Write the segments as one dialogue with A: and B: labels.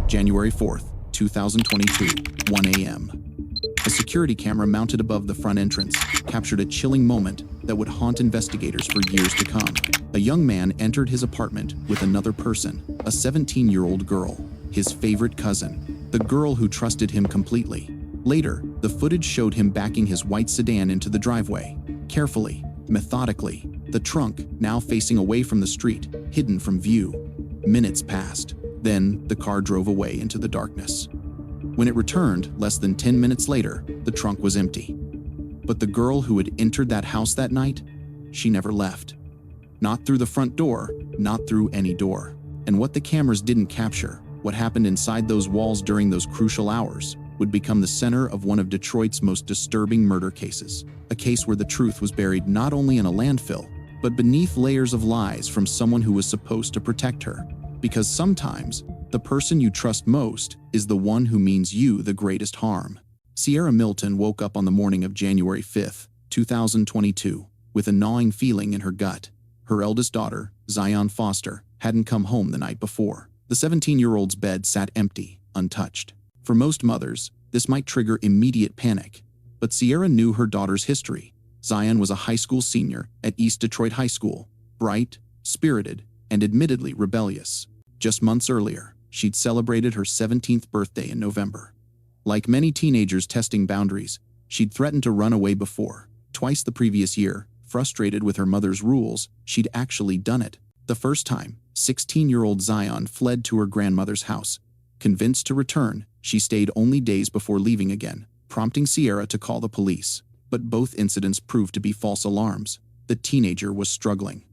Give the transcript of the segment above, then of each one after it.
A: January 4th, 2022, 1 a.m. A security camera mounted above the front entrance captured a chilling moment that would haunt investigators for years to come. A young man entered his apartment with another person, a 17-year-old girl, his favorite cousin, the girl who trusted him completely. Later, the footage showed him backing his white sedan into the driveway, carefully, methodically, the trunk now facing away from the street, hidden from view. Minutes passed. Then, the car drove away into the darkness. When it returned, less than 10 minutes later, the trunk was empty. But the girl who had entered that house that night, she never left. Not through the front door, not through any door. And what the cameras didn't capture, what happened inside those walls during those crucial hours, would become the center of one of Detroit's most disturbing murder cases. A case where the truth was buried not only in a landfill, but beneath layers of lies from someone who was supposed to protect her. Because sometimes, the person you trust most is the one who means you the greatest harm. Sierra Milton woke up on the morning of January 5th, 2022, with a gnawing feeling in her gut. Her eldest daughter, Zion Foster, hadn't come home the night before. The 17-year-old's bed sat empty, untouched. For most mothers, this might trigger immediate panic. But Sierra knew her daughter's history. Zion was a high school senior at East Detroit High School, bright, spirited, and admittedly rebellious. Just months earlier, she'd celebrated her 17th birthday in November. Like many teenagers testing boundaries, she'd threatened to run away before. Twice the previous year, frustrated with her mother's rules, she'd actually done it. The first time, 16-year-old Zion fled to her grandmother's house. Convinced to return, she stayed only days before leaving again, prompting Sierra to call the police. But both incidents proved to be false alarms. The teenager was struggling.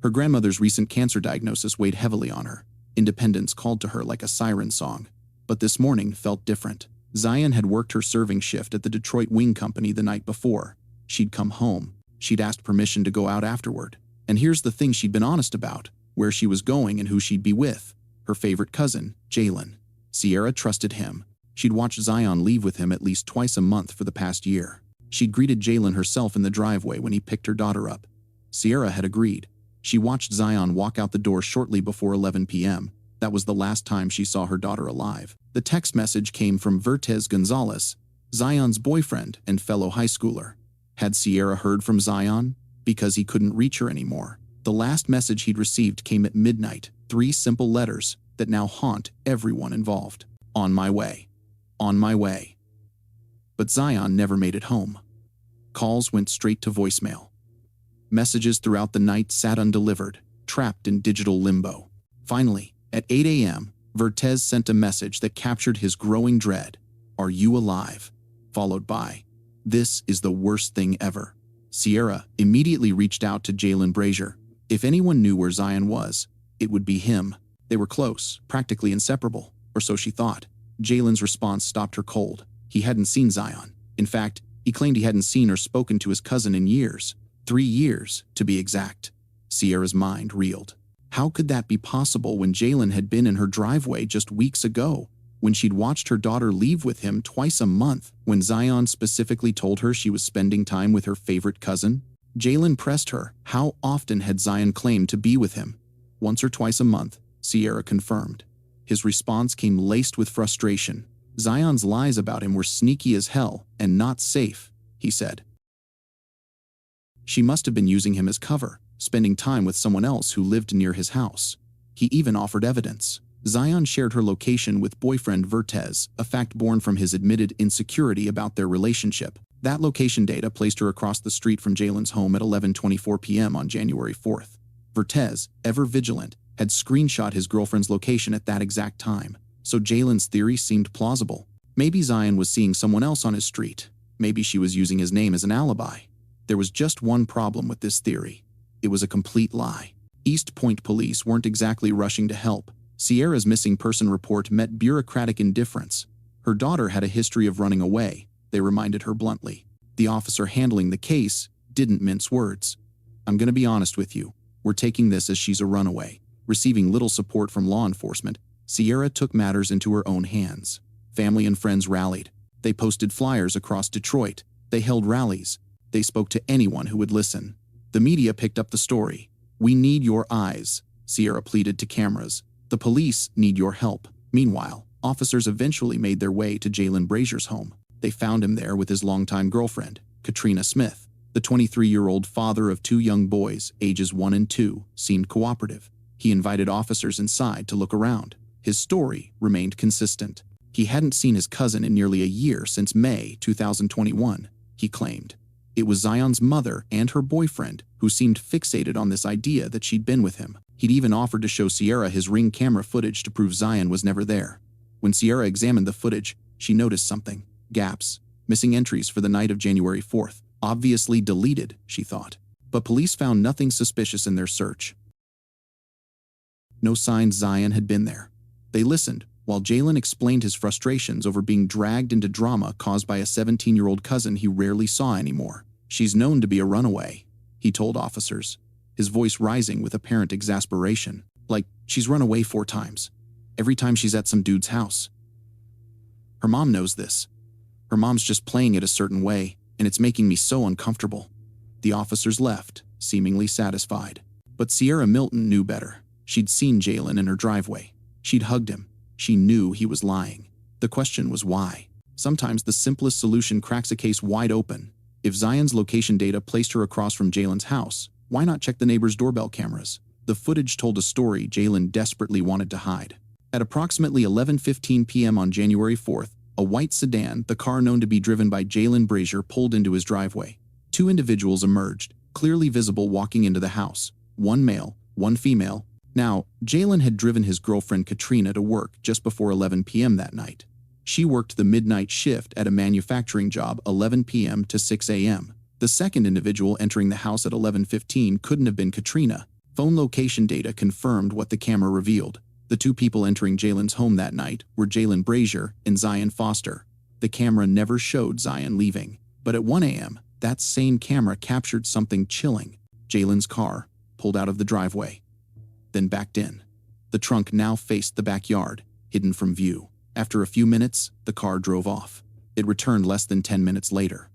A: Her grandmother's recent cancer diagnosis weighed heavily on her. Independence called to her like a siren song. But this morning felt different. Zion had worked her serving shift at the Detroit Wing Company the night before. She'd come home. She'd asked permission to go out afterward. And here's the thing she'd been honest about: where she was going and who she'd be with. Her favorite cousin, Jalen. Sierra trusted him. She'd watched Zion leave with him at least twice a month for the past year. She'd greeted Jalen herself in the driveway when he picked her daughter up. Sierra had agreed. She watched Zion walk out the door shortly before 11 p.m. That was the last time she saw her daughter alive. The text message came from Vertez Gonzalez, Zion's boyfriend and fellow high schooler. Had Sierra heard from Zion? Because he couldn't reach her anymore. The last message he'd received came at midnight, 3 simple letters that now haunt everyone involved. On my way. On my way. But Zion never made it home. Calls went straight to voicemail. Messages throughout the night sat undelivered, trapped in digital limbo. Finally, at 8 a.m., Vertez sent a message that captured his growing dread. "Are you alive?" Followed by, "This is the worst thing ever." Sierra immediately reached out to Jalen Brazier. If anyone knew where Zion was, it would be him. They were close, practically inseparable, or so she thought. Jalen's response stopped her cold. He hadn't seen Zion. In fact, he claimed he hadn't seen or spoken to his cousin in years. 3 years, to be exact. Sierra's mind reeled. How could that be possible when Jalen had been in her driveway just weeks ago? When she'd watched her daughter leave with him twice a month? When Zion specifically told her she was spending time with her favorite cousin? Jalen pressed her. How often had Zion claimed to be with him? Once or twice a month, Sierra confirmed. His response came laced with frustration. Zion's lies about him were sneaky as hell and not safe, he said. She must have been using him as cover, spending time with someone else who lived near his house. He even offered evidence. Zion shared her location with boyfriend Vertez, a fact born from his admitted insecurity about their relationship. That location data placed her across the street from Jalen's home at 11:24 p.m. on January 4th. Vertez, ever vigilant, had screenshot his girlfriend's location at that exact time, so Jalen's theory seemed plausible. Maybe Zion was seeing someone else on his street. Maybe she was using his name as an alibi. There was just one problem with this theory. It was a complete lie. East Point police weren't exactly rushing to help. Sierra's missing person report met bureaucratic indifference. Her daughter had a history of running away, they reminded her bluntly. The officer handling the case didn't mince words. "I'm going to be honest with you. We're taking this as she's a runaway." Receiving little support from law enforcement, Sierra took matters into her own hands. Family and friends rallied. They posted flyers across Detroit. They held rallies. They spoke to anyone who would listen. The media picked up the story. "We need your eyes," Sierra pleaded to cameras. The police need your help. Meanwhile, officers eventually made their way to Jalen Brazier's home. They found him there with his longtime girlfriend, Katrina Smith. The 23-year-old father of 2 young boys, ages 1 and 2, seemed cooperative. He invited officers inside to look around. His story remained consistent. He hadn't seen his cousin in nearly a year since May 2021, he claimed. It was Zion's mother and her boyfriend who seemed fixated on this idea that she'd been with him. He'd even offered to show Sierra his Ring camera footage to prove Zion was never there. When Sierra examined the footage, she noticed something. Gaps, missing entries for the night of January 4th. Obviously deleted, she thought. But police found nothing suspicious in their search. No signs Zion had been there. They listened while Jalen explained his frustrations over being dragged into drama caused by a 17-year-old cousin he rarely saw anymore. She's known to be a runaway, he told officers, his voice rising with apparent exasperation. Like, she's run away 4 times. Every time she's at some dude's house. Her mom knows this. Her mom's just playing it a certain way, and it's making me so uncomfortable. The officers left, seemingly satisfied. But Sierra Milton knew better. She'd seen Jalen in her driveway. She'd hugged him. She knew he was lying. The question was why. Sometimes the simplest solution cracks a case wide open. If Zion's location data placed her across from Jalen's house, why not check the neighbor's doorbell cameras? The footage told a story Jalen desperately wanted to hide. At approximately 11:15 p.m. on January 4th, a white sedan, the car known to be driven by Jalen Brazier, pulled into his driveway. 2 individuals emerged, clearly visible walking into the house. 1 male, 1 female. Now, Jalen had driven his girlfriend Katrina to work just before 11 p.m. that night. She worked the midnight shift at a manufacturing job 11 p.m. to 6 a.m. The second individual entering the house at 11:15 couldn't have been Katrina. Phone location data confirmed what the camera revealed. The 2 people entering Jalen's home that night were Jalen Brazier and Zion Foster. The camera never showed Zion leaving. But at 1 a.m., that same camera captured something chilling. Jalen's car pulled out of the driveway, then backed in. The trunk now faced the backyard, hidden from view. After a few minutes, the car drove off. It returned less than 10 minutes later.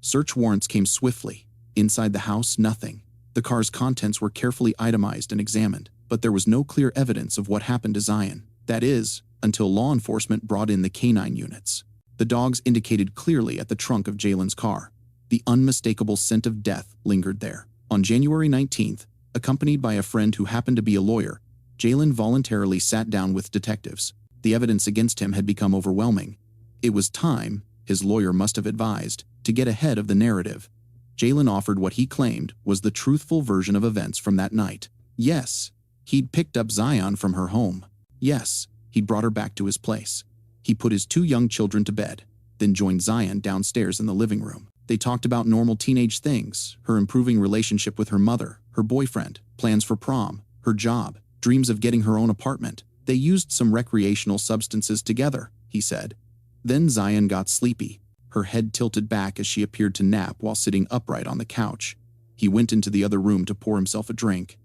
A: Search warrants came swiftly. Inside the house, nothing. The car's contents were carefully itemized and examined, but there was no clear evidence of what happened to Zion. That is, until law enforcement brought in the canine units. The dogs indicated clearly at the trunk of Jalen's car. The unmistakable scent of death lingered there. On January 19th, accompanied by a friend who happened to be a lawyer, Jalen voluntarily sat down with detectives. The evidence against him had become overwhelming. It was time, his lawyer must have advised, to get ahead of the narrative. Jalen offered what he claimed was the truthful version of events from that night. Yes, he'd picked up Zion from her home. Yes, he'd brought her back to his place. He put his 2 young children to bed, then joined Zion downstairs in the living room. They talked about normal teenage things, her improving relationship with her mother, her boyfriend, plans for prom, her job, dreams of getting her own apartment. They used some recreational substances together, he said. Then Zion got sleepy. Her head tilted back as she appeared to nap while sitting upright on the couch. He went into the other room to pour himself a drink.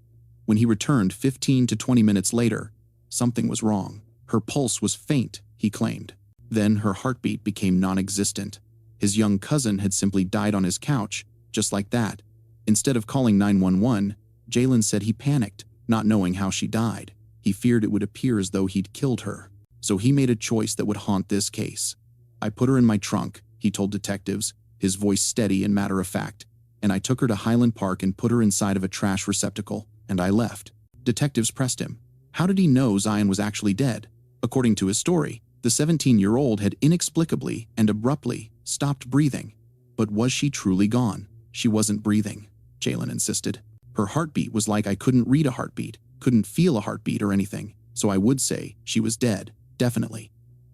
A: When he returned 15 to 20 minutes later, something was wrong. Her pulse was faint, he claimed. Then her heartbeat became non-existent. His young cousin had simply died on his couch, just like that. Instead of calling 911, Jalen said he panicked, not knowing how she died. He feared it would appear as though he'd killed her. So he made a choice that would haunt this case. I put her in my trunk, he told detectives, his voice steady and matter-of-fact, and I took her to Highland Park and put her inside of a trash receptacle, and I left. Detectives pressed him. How did he know Zion was actually dead? According to his story, the 17-year-old had inexplicably and abruptly stopped breathing. But was she truly gone? She wasn't breathing, Jalen insisted. Her heartbeat was like I couldn't read a heartbeat, couldn't feel a heartbeat or anything, so I would say she was dead, definitely.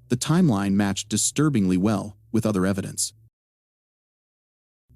A: The timeline matched disturbingly well with other evidence.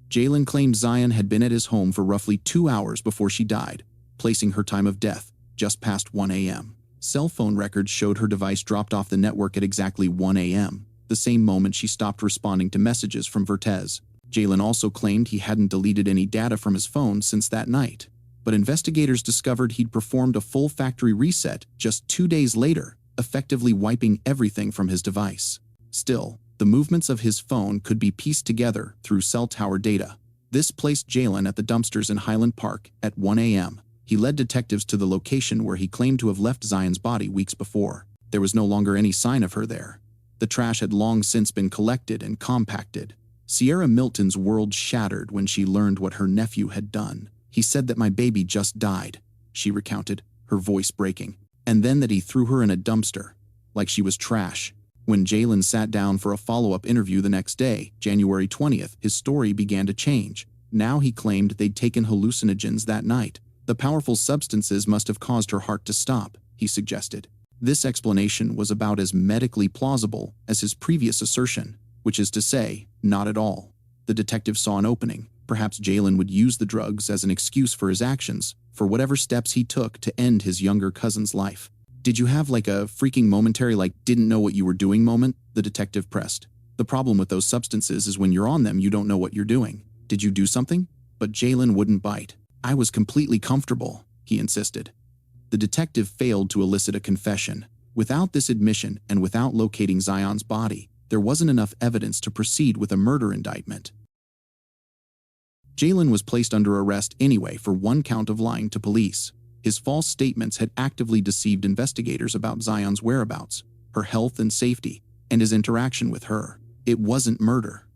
A: Jalen claimed Zion had been at his home for roughly 2 hours before she died, placing her time of death just past 1 a.m. Cell phone records showed her device dropped off the network at exactly 1 a.m., the same moment she stopped responding to messages from Vertez. Jalen also claimed he hadn't deleted any data from his phone since that night, but investigators discovered he'd performed a full factory reset just 2 days later, effectively wiping everything from his device. Still, the movements of his phone could be pieced together through cell tower data. This placed Jalen at the dumpsters in Highland Park at 1 a.m. He led detectives to the location where he claimed to have left Zion's body weeks before. There was no longer any sign of her there. The trash had long since been collected and compacted. Sierra Milton's world shattered when she learned what her nephew had done. "He said that my baby just died," she recounted, her voice breaking, "and then that he threw her in a dumpster, like she was trash." When Jalen sat down for a follow-up interview the next day, January 20th, his story began to change. Now he claimed they'd taken hallucinogens that night. The powerful substances must have caused her heart to stop, he suggested. This explanation was about as medically plausible as his previous assertion, which is to say, not at all. The detective saw an opening. Perhaps Jalen would use the drugs as an excuse for his actions, for whatever steps he took to end his younger cousin's life. "Did you have like a freaking momentary didn't know what you were doing moment?" the detective pressed. "The problem with those substances is when you're on them you don't know what you're doing. Did you do something?" But Jalen wouldn't bite. "I was completely comfortable," he insisted. The detective failed to elicit a confession. Without this admission and without locating Zion's body, there wasn't enough evidence to proceed with a murder indictment. Jalen was placed under arrest anyway for one count of lying to police. His false statements had actively deceived investigators about Zion's whereabouts, her health and safety, and his interaction with her. It wasn't murder,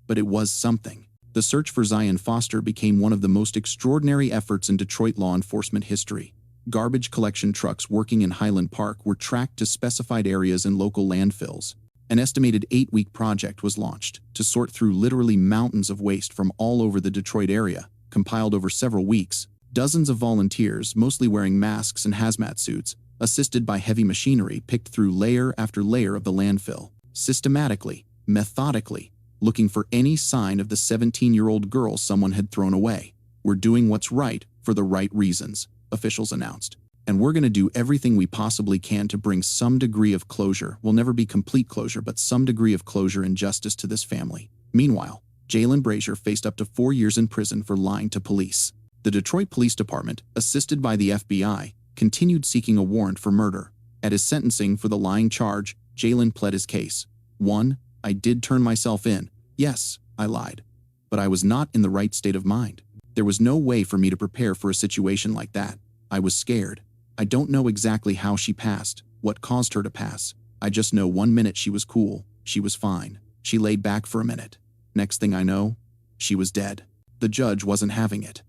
A: but it was something. The search for Zion Foster became one of the most extraordinary efforts in Detroit law enforcement history. Garbage collection trucks working in Highland Park were tracked to specified areas in local landfills. An estimated 8-week project was launched to sort through literally mountains of waste from all over the Detroit area, compiled over several weeks. Dozens of volunteers, mostly wearing masks and hazmat suits, assisted by heavy machinery, picked through layer after layer of the landfill, systematically, methodically, looking for any sign of the 17-year-old girl someone had thrown away. "We're doing what's right for the right reasons," officials announced. "And we're going to do everything we possibly can to bring some degree of closure. Will never be complete closure, but some degree of closure and justice to this family." Meanwhile, Jalen Brazier faced up to 4 years in prison for lying to police. The Detroit Police Department, assisted by the FBI, continued seeking a warrant for murder. At his sentencing for the lying charge, Jalen pled his case. 1. "I did turn myself in. Yes, I lied. But I was not in the right state of mind. There was no way for me to prepare for a situation like that. I was scared. I don't know exactly how she passed, what caused her to pass. I just know 1 minute she was cool, she was fine. She laid back for a minute. Next thing I know, she was dead." The judge wasn't having it.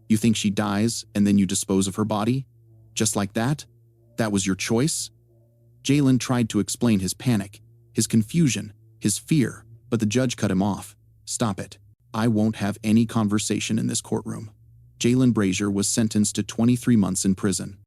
A: "You think she dies and then you dispose of her body? Just like that? That was your choice?" Jalen tried to explain his panic, his confusion, his fear, but the judge cut him off. "Stop it. I won't have any conversation in this courtroom." Jalen Brazier was sentenced to 23 months in prison.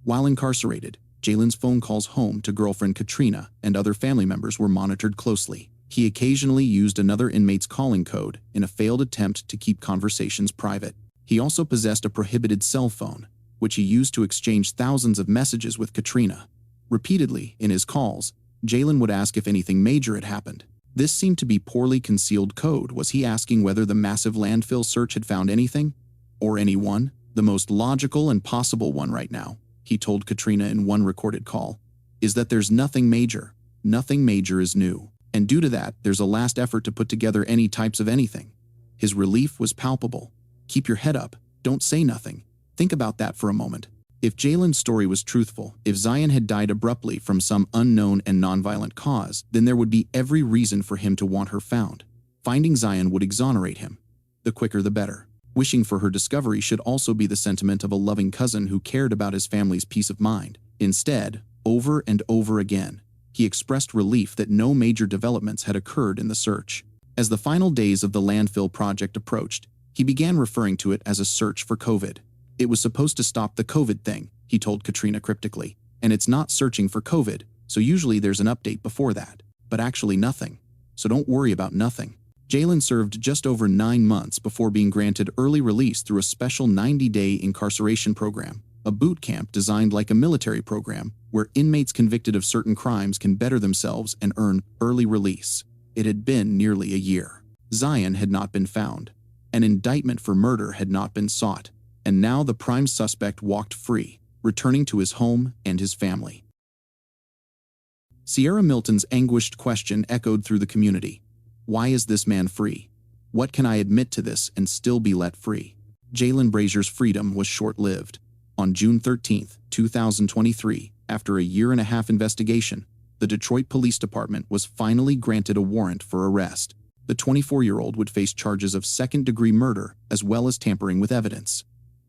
A: While incarcerated, Jalen's phone calls home to girlfriend Katrina and other family members were monitored closely. He occasionally used another inmate's calling code in a failed attempt to keep conversations private. He also possessed a prohibited cell phone, which he used to exchange thousands of messages with Katrina. Repeatedly, in his calls, Jalen would ask if anything major had happened. This seemed to be poorly concealed code. Was he asking whether the massive landfill search had found anything? Or anyone? "The most logical and possible one right now," he told Katrina in one recorded call, "is that there's nothing major. Nothing major is new. And due to that, there's a last effort to put together any types of anything." His relief was palpable. "Keep your head up. Don't say nothing. Think about that for a moment." If Jalen's story was truthful, if Zion had died abruptly from some unknown and nonviolent cause, then there would be every reason for him to want her found. Finding Zion would exonerate him. The quicker the better. Wishing for her discovery should also be the sentiment of a loving cousin who cared about his family's peace of mind. Instead, over and over again, he expressed relief that no major developments had occurred in the search. As the final days of the landfill project approached, he began referring to it as a search for COVID. "It was supposed to stop the COVID thing," he told Katrina cryptically, "and it's not searching for COVID, so usually there's an update before that. But actually nothing. So don't worry about nothing." Jalen served just over 9 months before being granted early release through a special 90-day incarceration program, a boot camp designed like a military program, where inmates convicted of certain crimes can better themselves and earn early release. It had been nearly a year. Zion had not been found. An indictment for murder had not been sought. And now the prime suspect walked free, returning to his home and his family. Sierra Milton's anguished question echoed through the community. "Why is this man free? What can I admit to this and still be let free?" Jalen Brazier's freedom was short-lived. On June 13, 2023, after a year-and-a-half investigation, the Detroit Police Department was finally granted a warrant for arrest. The 24-year-old would face charges of second-degree murder as well as tampering with evidence.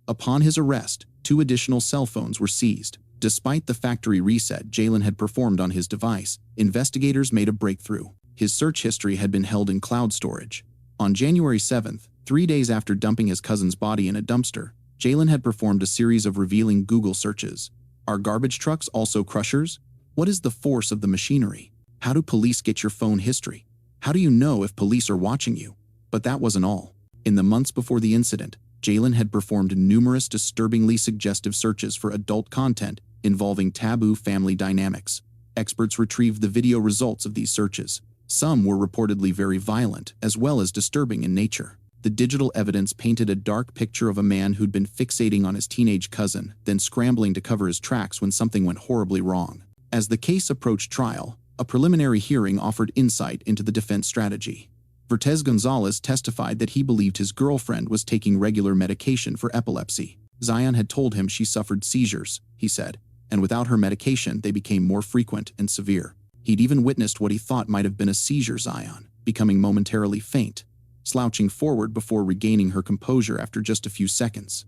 A: Upon his arrest, 2 additional cell phones were seized. Despite the factory reset Jalen had performed on his device, investigators made a breakthrough. His search history had been held in cloud storage. On January 7th, 3 days after dumping his cousin's body in a dumpster, Jalen had performed a series of revealing Google searches. Are garbage trucks also crushers? What is the force of the machinery? How do police get your phone history? How do you know if police are watching you? But that wasn't all. In the months before the incident, Jalen had performed numerous disturbingly suggestive searches for adult content involving taboo family dynamics. Experts retrieved the video results of these searches. Some were reportedly very violent, as well as disturbing in nature. The digital evidence painted a dark picture of a man who'd been fixating on his teenage cousin, then scrambling to cover his tracks when something went horribly wrong. As the case approached trial, a preliminary hearing offered insight into the defense strategy. Vertez Gonzalez testified that he believed his girlfriend was taking regular medication for epilepsy. Zion had told him she suffered seizures, he said, and without her medication they became more frequent and severe. He'd even witnessed what he thought might have been a seizure. Zion, becoming momentarily faint, slouching forward before regaining her composure after just a few seconds.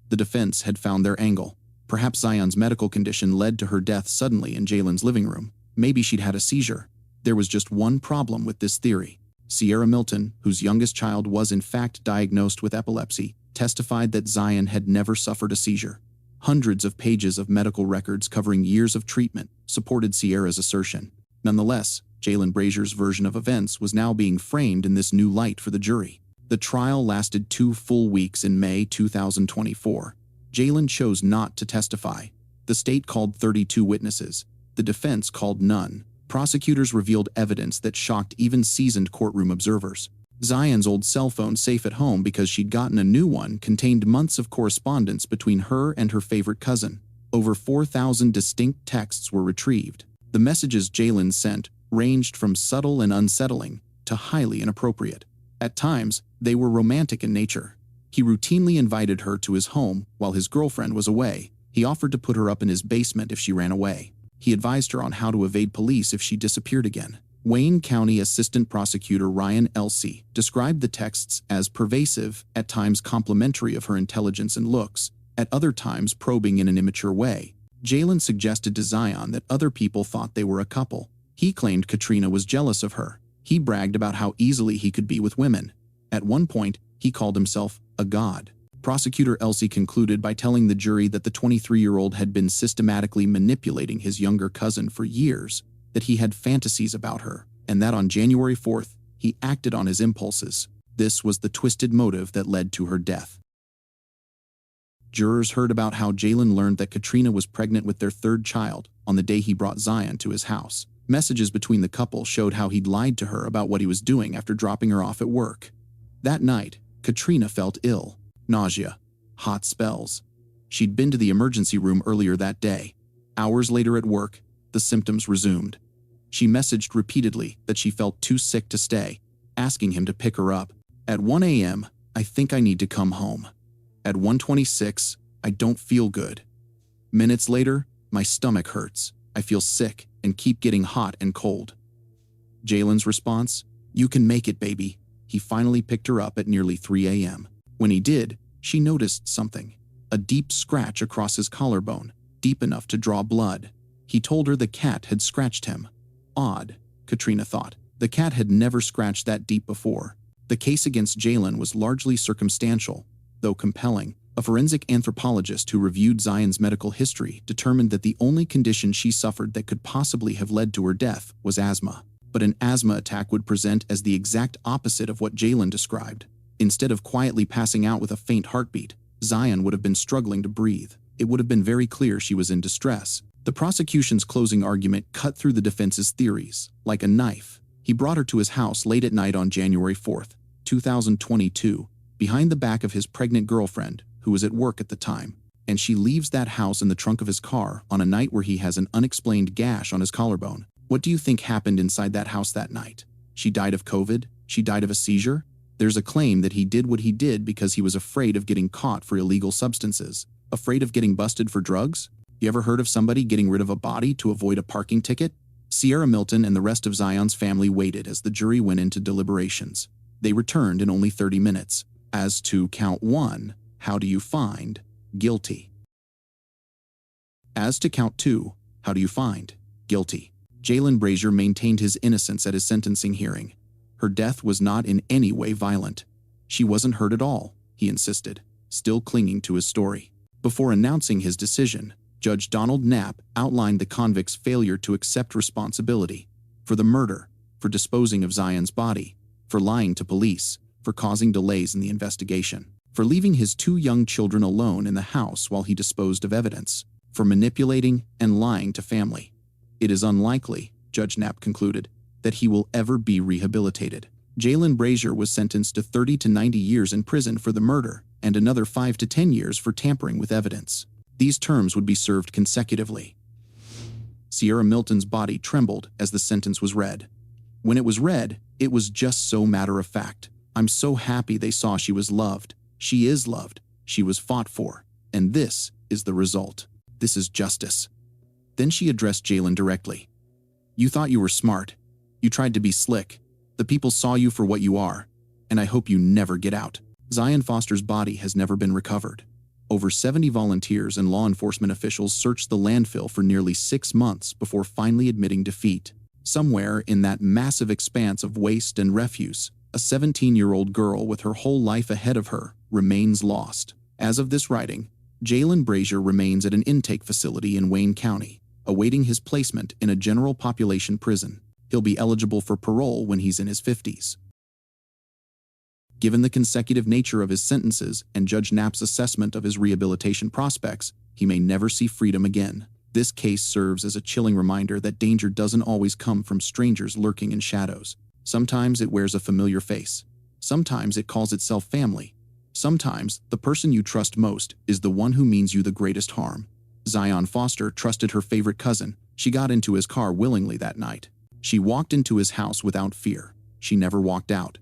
A: The defense had found their angle. Perhaps Zion's medical condition led to her death suddenly in Jalen's living room. Maybe she'd had a seizure. There was just one problem with this theory. Sierra Milton, whose youngest child was in fact diagnosed with epilepsy, testified that Zion had never suffered a seizure. Hundreds of pages of medical records covering years of treatment supported Sierra's assertion. Nonetheless, Jalen Brazier's version of events was now being framed in this new light for the jury. The trial lasted 2 full weeks in May 2024. Jalen chose not to testify. The state called 32 witnesses. The defense called none. Prosecutors revealed evidence that shocked even seasoned courtroom observers. Zion's old cell phone, safe at home because she'd gotten a new one, contained months of correspondence between her and her favorite cousin. Over 4,000 distinct texts were retrieved. The messages Jalen sent ranged from subtle and unsettling to highly inappropriate. At times, they were romantic in nature. He routinely invited her to his home while his girlfriend was away. He offered to put her up in his basement if she ran away. He advised her on how to evade police if she disappeared again. Wayne County Assistant Prosecutor Ryan Elsey described the texts as pervasive, at times complimentary of her intelligence and looks, at other times probing in an immature way. Jalen suggested to Zion that other people thought they were a couple. He claimed Katrina was jealous of her. He bragged about how easily he could be with women. At one point, he called himself a god. Prosecutor Elsey concluded by telling the jury that the 23-year-old had been systematically manipulating his younger cousin for years, that he had fantasies about her, and that on January 4th, he acted on his impulses. This was the twisted motive that led to her death. Jurors heard about how Jalen learned that Katrina was pregnant with their 3rd child on the day he brought Zion to his house. Messages between the couple showed how he'd lied to her about what he was doing after dropping her off at work. That night, Katrina felt ill. Nausea, hot spells. She'd been to the emergency room earlier that day. Hours later at work, the symptoms resumed. She messaged repeatedly that she felt too sick to stay, asking him to pick her up. At 1 a.m., I think I need to come home. At 1:26, I don't feel good. Minutes later, my stomach hurts. I feel sick and keep getting hot and cold. Jalen's response? You can make it, baby. He finally picked her up at nearly 3 a.m. When he did, she noticed something. A deep scratch across his collarbone, deep enough to draw blood. He told her the cat had scratched him. Odd, Katrina thought. The cat had never scratched that deep before. The case against Jalen was largely circumstantial, though compelling. A forensic anthropologist who reviewed Zion's medical history determined that the only condition she suffered that could possibly have led to her death was asthma. But an asthma attack would present as the exact opposite of what Jalen described. Instead of quietly passing out with a faint heartbeat, Zion would have been struggling to breathe. It would have been very clear she was in distress. The prosecution's closing argument cut through the defense's theories like a knife. He brought her to his house late at night on January 4th, 2022, behind the back of his pregnant girlfriend, who was at work at the time, and she leaves that house in the trunk of his car on a night where he has an unexplained gash on his collarbone. What do you think happened inside that house that night? She died of COVID? She died of a seizure? There's a claim that he did what he did because he was afraid of getting caught for illegal substances. Afraid of getting busted for drugs? You ever heard of somebody getting rid of a body to avoid a parking ticket? Sierra Milton and the rest of Zion's family waited as the jury went into deliberations. They returned in only 30 minutes. As to count 1, how do you find guilty? As to count 2, how do you find guilty? Jalen Brazier maintained his innocence at his sentencing hearing. Her death was not in any way violent. She wasn't hurt at all, he insisted, still clinging to his story. Before announcing his decision, Judge Donald Knapp outlined the convict's failure to accept responsibility for the murder, for disposing of Zion's body, for lying to police, for causing delays in the investigation, for leaving his 2 young children alone in the house while he disposed of evidence, for manipulating and lying to family. It is unlikely, Judge Knapp concluded, that he will ever be rehabilitated. Jalen Brazier was sentenced to 30 to 90 years in prison for the murder and another 5 to 10 years for tampering with evidence. These terms would be served consecutively. Sierra Milton's body trembled as the sentence was read. When it was read, it was just so matter-of-fact. I'm so happy they saw she was loved. She is loved. She was fought for. And this is the result. This is justice. Then she addressed Jalen directly. You thought you were smart. You tried to be slick. The people saw you for what you are. And I hope you never get out. Zion Foster's body has never been recovered. Over 70 volunteers and law enforcement officials searched the landfill for nearly 6 months before finally admitting defeat. Somewhere in that massive expanse of waste and refuse, a 17-year-old girl with her whole life ahead of her remains lost. As of this writing, Jalen Brazier remains at an intake facility in Wayne County, awaiting his placement in a general population prison. He'll be eligible for parole when he's in his 50s. Given the consecutive nature of his sentences and Judge Knapp's assessment of his rehabilitation prospects, he may never see freedom again. This case serves as a chilling reminder that danger doesn't always come from strangers lurking in shadows. Sometimes it wears a familiar face. Sometimes it calls itself family. Sometimes the person you trust most is the one who means you the greatest harm. Zion Foster trusted her favorite cousin. She got into his car willingly that night. She walked into his house without fear. She never walked out.